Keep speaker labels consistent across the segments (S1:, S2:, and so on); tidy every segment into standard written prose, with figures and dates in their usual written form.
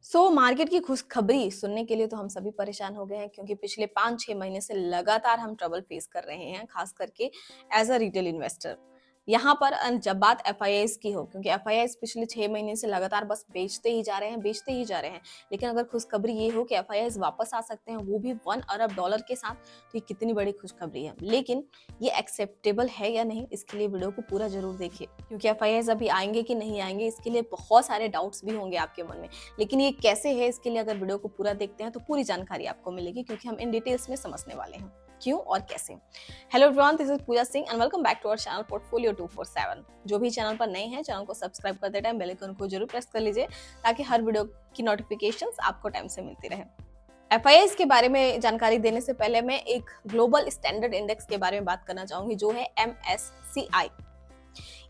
S1: Market की खुशखबरी सुनने के लिए तो हम सभी परेशान हो गए हैं क्योंकि पिछले 5-6 महीने से लगातार हम ट्रबल फेस कर रहे हैं, खास करके एज अ रिटेल इन्वेस्टर। यहाँ पर जब बात एफआईआईज की हो, क्योंकि एफआईआईज पिछले 6 महीने से लगातार बस बेचते ही जा रहे हैं, बेचते ही जा रहे हैं। लेकिन अगर खुशखबरी ये हो कि एफआईआईज वापस आ सकते हैं, वो भी 1 अरब डॉलर के साथ, तो ये कितनी बड़ी खुशखबरी है। लेकिन ये एक्सेप्टेबल है या नहीं, इसके लिए वीडियो को पूरा जरूर देखिए, क्योंकि एफआईआईज अभी आएंगे कि नहीं आएंगे, इसके लिए बहुत सारे डाउट्स भी होंगे आपके मन में। लेकिन ये कैसे है, इसके लिए अगर वीडियो को पूरा देखते हैं तो पूरी जानकारी आपको मिलेगी, क्योंकि हम इन डिटेल्स में समझने वाले हैं क्यों और कैसे। Hello everyone, this is Pooja Singh and welcome back to our channel portfolio 247। जो भी चैनल पर नए हैं, चैनल को सब्सक्राइब करते टाइम बेल आइकन को जरूर प्रेस कर लीजिए, ताकि हर वीडियो की नोटिफिकेशंस आपको टाइम से मिलती रहे। एफआईआईज के बारे में जानकारी देने से पहले मैं एक ग्लोबल स्टैंडर्ड इंडेक्स के बारे में बात करना चाहूंगी, जो है MSCI।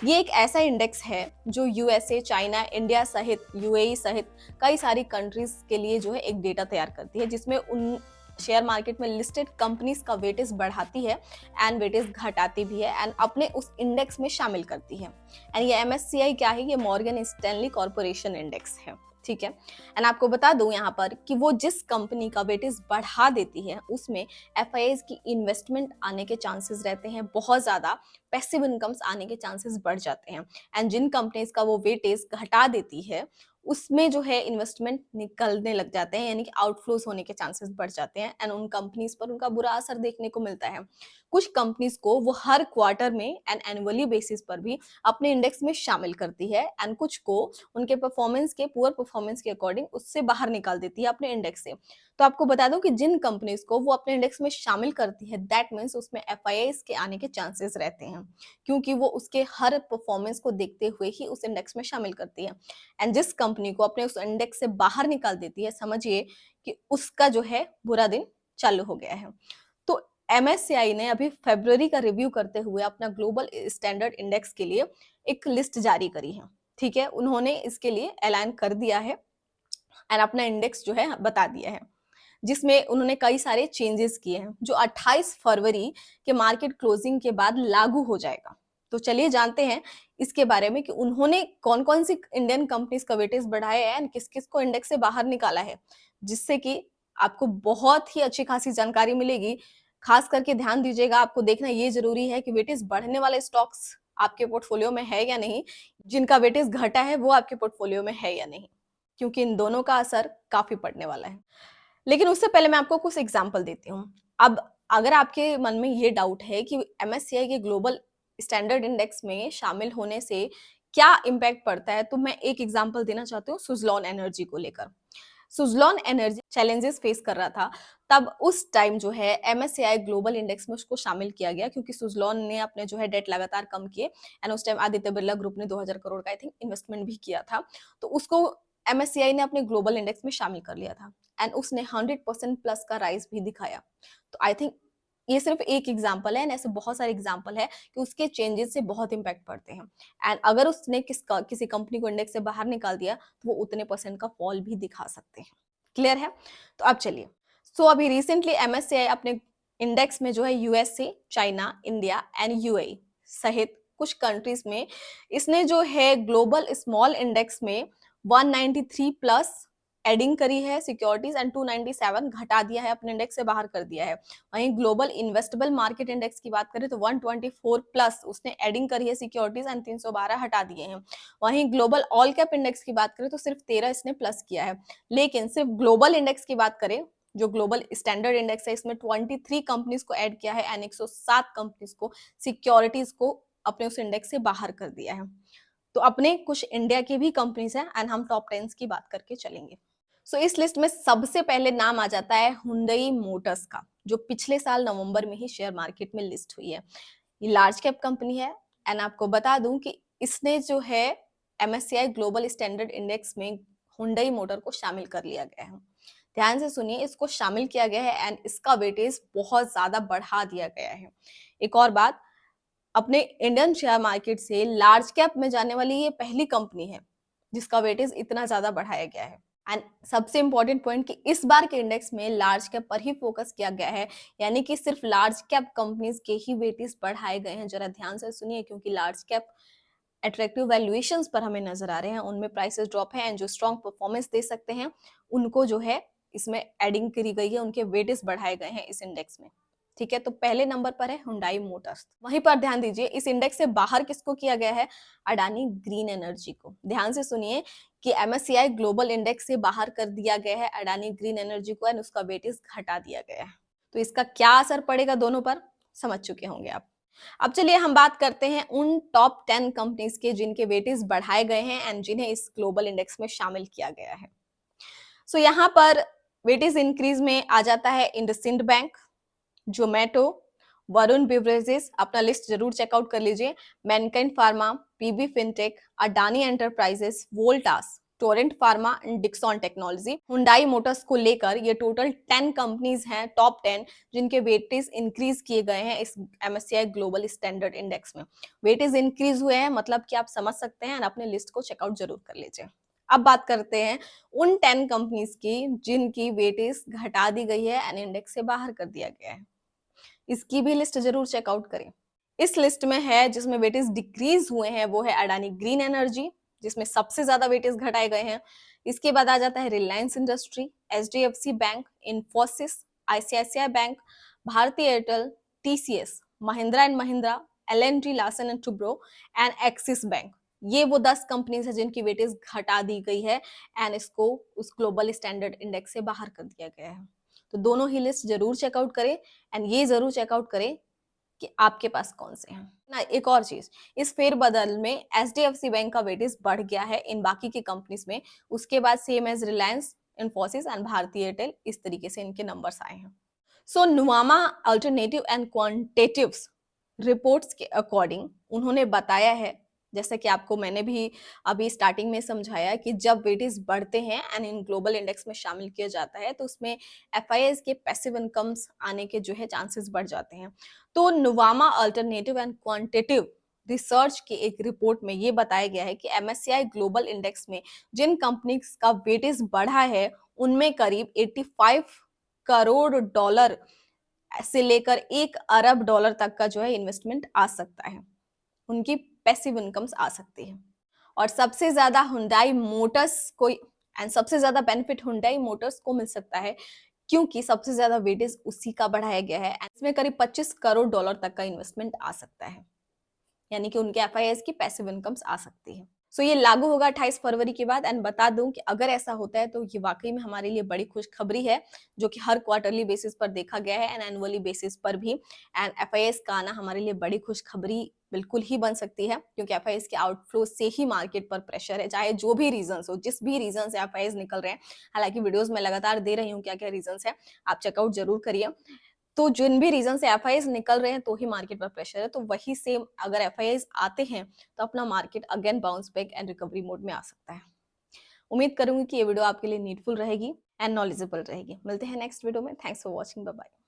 S1: ये एक ऐसा इंडेक्स है जो यूएसए, चाइना, इंडिया सहित, यूएई सहित कई सारी कंट्रीज के लिए जो है एक डेटा तैयार करती है, जिसमें उन शेयर मार्केट में लिस्टेड कंपनीज का वेटेज बढ़ाती है एंड वेटेज घटाती भी है एंड अपने उस इंडेक्स में शामिल करती है। एंड ये MSCI क्या है? ये मॉर्गन स्टैनली कॉर्पोरेशन इंडेक्स है, ठीक है। एंड आपको बता दूं यहाँ पर कि वो जिस कंपनी का वेटेज बढ़ा देती है, उसमें एफआईआईज की इन्वेस्टमेंट आने के चांसेस रहते हैं बहुत ज्यादा, पैसिव इनकम्स आने के चांसेस बढ़ जाते हैं। एंड जिन कंपनीज का वो वेटेज घटा देती है, उसमें जो है इन्वेस्टमेंट निकलने लग जाते हैं, यानी कि आउटफ्लोज होने के चांसेस बढ़ जाते हैं एंड उन कंपनीज पर उनका बुरा असर देखने को मिलता है। कुछ कंपनीज को वो हर क्वार्टर में एंड एनुअली बेसिस पर भी अपने इंडेक्स में शामिल करती है एंड कुछ को उनके परफॉर्मेंस के, पुअर परफॉर्मेंस के अकॉर्डिंग उससे बाहर निकाल देती है अपने इंडेक्स से। तो आपको बता दूं कि जिन कंपनीज को वो अपने इंडेक्स में शामिल करती है, दैट मीन्स उसमें एफआईआईज के आने के चांसेस रहते हैं, क्योंकि वो उसके हर परफॉर्मेंस को देखते हुए ही उस इंडेक्स में शामिल करती है। एंड जिस कंपनी को अपने उस इंडेक्स से बाहर निकाल देती है, समझिए कि उसका जो है बुरा दिन चालू हो गया है। तो MSCI ने अभी फरवरी का रिव्यू करते हुए अपना ग्लोबल स्टैंडर्ड इंडेक्स के लिए एक लिस्ट जारी करी है, ठीक है। उन्होंने इसके लिए ऐलान कर दिया है एंड अपना इंडेक्स जो है बता दिया है, जिसमें उन्होंने कई सारे चेंजेस किए हैं, जो 28 फरवरी के मार्केट क्लोजिंग के बाद लागू हो जाएगा। तो चलिए जानते हैं इसके बारे में कि उन्होंने कौन कौन सी इंडियन कंपनीज का वेटेज बढ़ाया है एंड किस किस को इंडेक्स से बाहर निकाला है, जिससे कि आपको बहुत ही अच्छी खासी जानकारी मिलेगी। खास करके ध्यान दीजिएगा, आपको देखना ये जरूरी है कि वेटेज बढ़ने वाले स्टॉक्स आपके पोर्टफोलियो में है या नहीं, जिनका वेटेज घटा है वो आपके पोर्टफोलियो में है या नहीं, क्योंकि इन दोनों का असर काफी पड़ने वाला है। लेकिन उससे पहले मैं आपको कुछ एग्जाम्पल देती हूँ। अब अगर आपके मन में ये डाउट है कि MSCI के ग्लोबल स्टैंडर्ड इंडेक्स में शामिल होने से क्या इम्पैक्ट पड़ता है, तो मैं एक एग्जाम्पल देना चाहती हूँ सुजलॉन एनर्जी को लेकर। सुजलॉन एनर्जी चैलेंजेस फेस कर रहा था, तब उस टाइम जो है MSCI ग्लोबल इंडेक्स में उसको शामिल किया गया, क्योंकि सुजलॉन ने अपने जो है डेट लगातार कम किए एंड उस टाइम आदित्य बिरला ग्रुप ने 2000 करोड़ का आई थिंक इन्वेस्टमेंट भी किया था, तो उसको MSCI ने अपने ग्लोबल इंडेक्स में शामिल कर लिया था एंड उसने 100% प्लस का राइज भी दिखाया। तो आई थिंक ये सिर्फ एक एग्जाम्पल है एंड ऐसे बहुत सारे एग्जाम्पल है कि उसके चेंजेस से बहुत इंपैक्ट पड़ते हैं। एंड अगर उसने किसी कंपनी को इंडेक्स से बाहर निकाल दिया, तो वो उतने परसेंट का फॉल भी दिखा सकते हैं। क्लियर है? तो अब चलिए, अभी रिसेंटली MSCI अपने इंडेक्स में जो है USA, China, India and UAE सहित कुछ कंट्रीज में इसने जो है ग्लोबल स्मॉल इंडेक्स में 193 प्लस एडिंग करी है सिक्योरिटीज एंड 297 घटा दिया है, अपने इंडेक्स से बाहर कर दिया है। वहीं ग्लोबल इन्वेस्टेबल मार्केट इंडेक्स की बात करें तो 124 प्लस उसने एडिंग करी है सिक्योरिटीज एंड 312 हटा दिए हैं। वहीं ग्लोबल ऑल कैप इंडेक्स की बात करें तो सिर्फ 13 इसने प्लस किया है। लेकिन सिर्फ ग्लोबल इंडेक्स की बात करें, जो ग्लोबल स्टैंडर्ड इंडेक्स है, इसमें 23 कंपनीज को ऐड किया है एंड 107 कंपनीज को, सिक्योरिटीज को अपने उस इंडेक्स से बाहर कर दिया है। तो अपने कुछ इंडिया की भी कंपनीज हैं एंड हम टॉप 10 की बात करके चलेंगे। इस लिस्ट में सबसे पहले नाम आ जाता है हुंडई मोटर्स का, जो पिछले साल नवंबर में ही शेयर मार्केट में लिस्ट हुई है। ये लार्ज कैप कंपनी है एंड आपको बता दूं कि इसने जो है MSCI ग्लोबल स्टैंडर्ड इंडेक्स में हुंडई मोटर को शामिल कर लिया गया है। ध्यान से सुनिए, इसको शामिल किया गया है एंड इसका वेटेज बहुत ज्यादा बढ़ा दिया गया है। एक और बात, अपने इंडियन शेयर मार्केट से लार्ज कैप में जाने वाली ये पहली कंपनी है जिसका वेटेज इतना ज्यादा बढ़ाया गया है। एंड सबसे इंपॉर्टेंट पॉइंट कि इस बार के इंडेक्स में लार्ज कैप पर ही फोकस किया गया है, यानी कि सिर्फ लार्ज कैप कंपनीज के ही वेटेज बढ़ाए गए हैं। जरा ध्यान से सुनिए, क्योंकि लार्ज कैप अट्रैक्टिव वैल्यूएशंस पर हमें नजर आ रहे हैं, उनमें प्राइसेस ड्रॉप है एंड जो स्ट्रॉन्ग परफॉर्मेंस दे सकते हैं उनको जो है इसमें एडिंग करी गई है, उनके वेटेज बढ़ाए गए हैं इस इंडेक्स में। ठीक है, तो पहले नंबर पर है हुंडई मोटर्स। वहीं पर ध्यान दीजिए इस इंडेक्स से बाहर किसको किया गया है, अडानी ग्रीन एनर्जी को। ध्यान से सुनिए कि MSCI ग्लोबल इंडेक्स से बाहर कर दिया गया है अडानी ग्रीन एनर्जी को एंड उसका वेटेज घटा दिया गया है। तो इसका क्या असर पड़ेगा दोनों पर, समझ चुके होंगे आप। अब चलिए हम बात करते हैं उन टॉप 10 कंपनीज के जिनके वेटेज बढ़ाए गए हैं एंड जिन्हें इस ग्लोबल इंडेक्स में शामिल किया गया है। सो यहाँ पर वेटेज इंक्रीज में आ जाता है इंडसइंड बैंक, जोमेटो, वरुण बेवरेजेस, अपना लिस्ट जरूर चेकआउट कर लीजिए, मैनकाइंड फार्मा, पीबी फिनटेक, अडानी एंटरप्राइजेस, वोल्टास, टोरेंट फार्मा, डिक्सॉन टेक्नोलॉजी। हुंडई मोटर्स को लेकर ये टोटल 10 कंपनीज हैं, टॉप 10, जिनके वेटेज इंक्रीज किए गए हैं इस MSCI ग्लोबल स्टैंडर्ड इंडेक्स में। वेटेज इंक्रीज हुए हैं मतलब कि आप समझ सकते हैं, अपने लिस्ट को चेकआउट जरूर कर लीजिए। अब बात करते हैं उन 10 कंपनीज की जिनकी वेटेज घटा दी गई है एंड इंडेक्स से बाहर कर दिया गया है। इसकी भी लिस्ट जरूर चेकआउट करें। इस लिस्ट में है जिसमें वेटेज डिक्रीज हुए हैं वो है अडानी ग्रीन एनर्जी, जिसमें सबसे ज्यादा वेटेज घटाए गए हैं। इसके बाद आ जाता है Reliance Industry, HDFC Bank, Infosys, ICICI Bank, Bharti Airtel, TCS, Mahindra and Mahindra, L&T Larsen and Toubro and Axis Bank. ये वो 10 कंपनीज है जिनकी वेटेज घटा दी गई है एंड इसको उस ग्लोबल स्टैंडर्ड इंडेक्स से बाहर कर दिया गया है। तो दोनों ही लिस्ट जरूर चेकआउट करें एंड ये जरूर चेकआउट करें कि आपके पास कौन से हैं ना। एक और चीज, इस फेरबदल में HDFC बैंक का वेटेज बढ़ गया है इन बाकी की कंपनीज में, उसके बाद same as Reliance, Infosys and Bharti Airtel, इस तरीके से इनके नंबर्स आए हैं। So Nuvama alternative and quantitatives reports के अकॉर्डिंग उन्होंने बताया है, जैसा कि आपको मैंने भी अभी स्टार्टिंग में समझाया, कि जब वेटेज बढ़ते हैं एंड इन ग्लोबल इंडेक्स में शामिल किया जाता है तो उसमें FIIs के पैसिव इनकम्स आने के जो है चांसेस बढ़ जाते हैं। तो Nuvama alternative and quantitative research की एक रिपोर्ट में ये बताया गया है कि MSCI ग्लोबल इंडेक्स में जिन कंपनीज का वेटेज बढ़ा है उनमें करीब 85 करोड़ डॉलर से लेकर 1 अरब डॉलर तक का जो है इन्वेस्टमेंट आ सकता है, उनकी पैसिव इनकम्स आ सकती है। और सबसे ज्यादा हुंडई मोटर्स को एंड सबसे ज्यादा बेनिफिट हुंडई मोटर्स को मिल सकता है क्योंकि सबसे ज्यादा वेटेज उसी का बढ़ाया गया है। इसमें करीब 25 करोड़ डॉलर तक का इन्वेस्टमेंट आ सकता है, यानी कि उनके FIIs की पैसिव इनकम्स आ सकती है। सो ये लागू होगा 28 फरवरी के बाद एंड बता दूं कि अगर ऐसा होता है तो ये वाकई में हमारे लिए बड़ी खुशखबरी है, जो कि हर क्वार्टरली बेसिस पर देखा गया है एंड एनुअली बेसिस पर भी। एंड FIIs का आना हमारे लिए बड़ी खुशखबरी बिल्कुल ही बन सकती है, क्योंकि FIIs के आउटफ्लो से ही मार्केट पर प्रेशर है, चाहे जो भी रीजन हो, जिस भी रीजन से FIIs निकल रहे हैं। हालांकि वीडियोस में लगातार दे रही हूँ क्या क्या रीजन है, आप चेकआउट जरूर करिए। तो जिन भी रीजन से FIIs निकल रहे हैं तो ही मार्केट पर प्रेशर है, तो वही सेम अगर FIIs आते हैं तो अपना market again bounce back and recovery mode में आ सकता है। उम्मीद करूंगी कि ये वीडियो आपके लिए नीडफुल रहेगी एंड नॉलेजेबल रहेगी। मिलते हैं नेक्स्ट वीडियो में। Thanks for watching, bye bye.